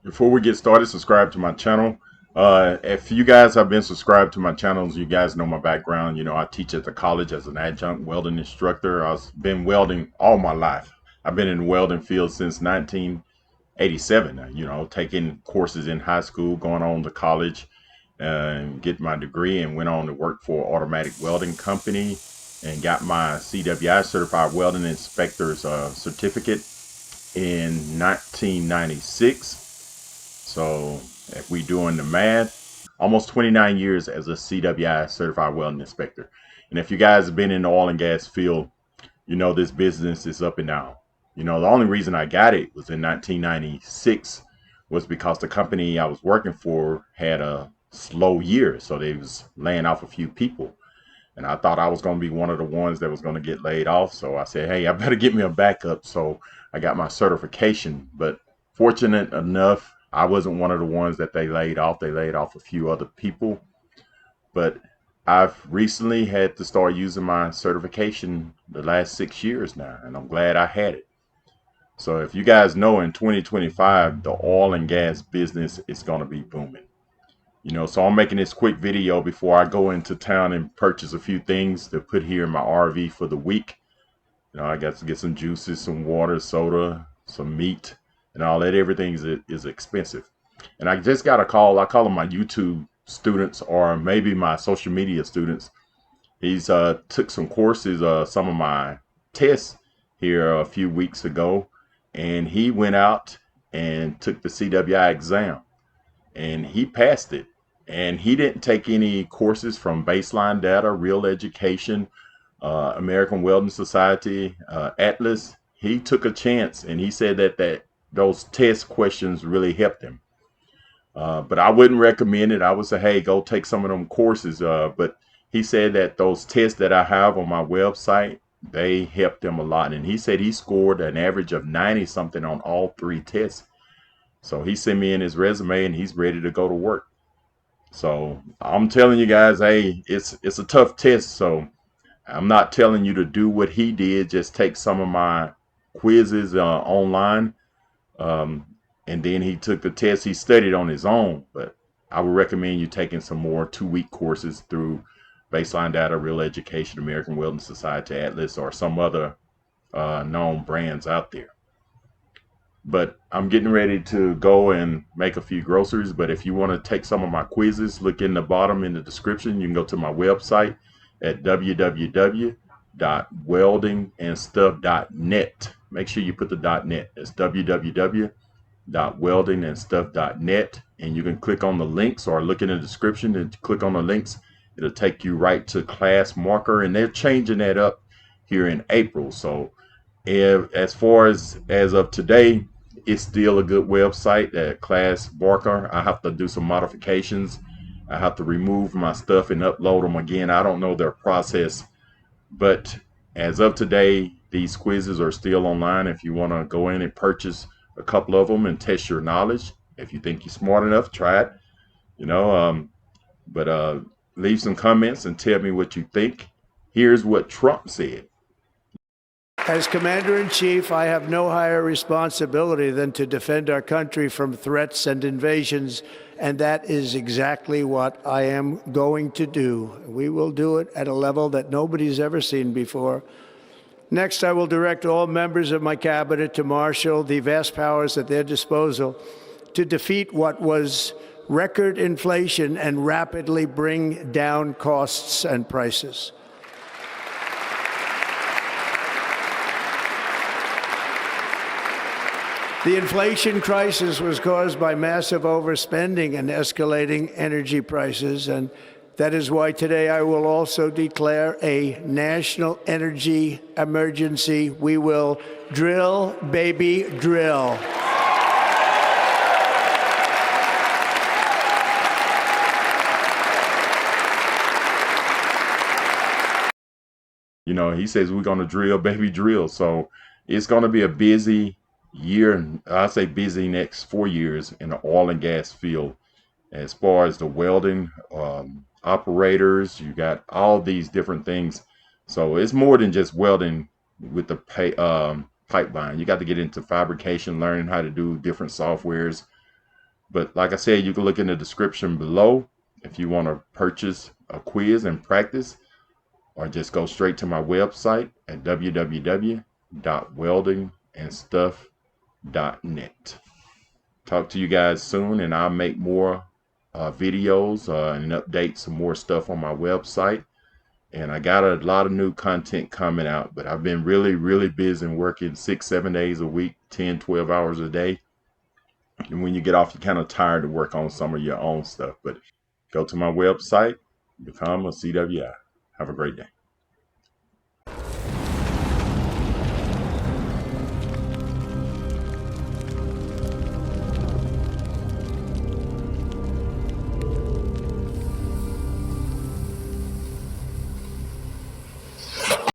Before we get started, subscribe to my channel. If you guys have been subscribed to my channels, you guys know my background. You know, I teach at the college as an adjunct welding instructor. I've been welding all my life. I've been in the welding field since 1987. You know, taking courses in high school, going on to college, and get my degree, and went on to work for an automatic welding company, and got my CWI certified welding inspector's certificate in 1996. So if we doing the math, almost 29 years as a CWI certified welding inspector. And if you guys have been in the oil and gas field, you know this business is up and down. You know, the only reason I got it was in 1996 was because the company I was working for had a slow year. So they was laying off a few people. And I thought I was going to be one of the ones that was going to get laid off. So I said, hey, I better get me a backup. So I got my certification. But fortunate enough, I wasn't one of the ones that they laid off. They laid off a few other people. But I've recently had to start using my certification the last 6 years now. And I'm glad I had it. So if you guys know, in 2025, the oil and gas business is going to be booming. You know, so I'm making this quick video before I go into town and purchase a few things to put here in my RV for the week. You know, I got to get some juices, some water, soda, some meat, and all that. Everything is expensive. And I just got a call. I call them my YouTube students, or maybe my social media students. He's took some courses, some of my tests here a few weeks ago, and he went out and took the CWI exam, and he passed it. And he didn't take any courses from Baseline Data, Real Education, American Welding Society, Atlas. He took a chance, and he said that those test questions really helped him. But I wouldn't recommend it. I would say, hey, go take some of them courses. But he said that those tests that I have on my website, they helped him a lot. And he said he scored an average of 90 something on all three tests. So he sent me in his resume, and he's ready to go to work. So I'm telling you guys, hey, it's a tough test. So I'm not telling you to do what he did. Just take some of my quizzes online, um, and then he took the test. He studied on his own, but I would recommend you taking some more 2-week courses through Baseline Data, Real Education, American Welding Society, Atlas, or some other known brands out there. But I'm getting ready to go and make a few groceries. But if you want to take some of my quizzes, look in the bottom in the description. You can go to my website at www.weldingandstuff.net. Make sure you put the .net. It's www.weldingandstuff.net, and you can click on the links or look in the description and click on the links. It'll take you right to Class Marker, and they're changing that up here in April. So as far as of today, it's still a good website, that Class Marker. I have to do some modifications. I have to remove my stuff and upload them again. I don't know their process, but as of today, these quizzes are still online. If you want to go in and purchase a couple of them and test your knowledge, if you think you're smart enough, try it. You know, but leave some comments and tell me what you think. Here's what Trump said. As Commander-in-Chief, I have no higher responsibility than to defend our country from threats and invasions, and that is exactly what I am going to do. We will do it at a level that nobody's ever seen before. Next, I will direct all members of my cabinet to marshal the vast powers at their disposal to defeat what was record inflation and rapidly bring down costs and prices. The inflation crisis was caused by massive overspending and escalating energy prices, and that is why today I will also declare a national energy emergency. We will drill, baby, drill. You know, he says we're going to drill, baby, drill. So it's going to be a busy year. I say busy next 4 years in the oil and gas field. As far as the welding operators, you got all these different things. So it's more than just welding with the pipeline. You got to get into fabrication, learning how to do different softwares, But like I said, you can look in the description below if you want to purchase a quiz and practice, or just go straight to my website at www.weldingandstuff.net. Talk to you guys soon, and I'll make more videos and update some more stuff on my website. And I got a lot of new content coming out, but I've been really, really busy and working 6, 7 days a week, 10, 12 hours a day. And when you get off, you're kind of tired to work on some of your own stuff. But go to my website, become a CWI. Have a great day.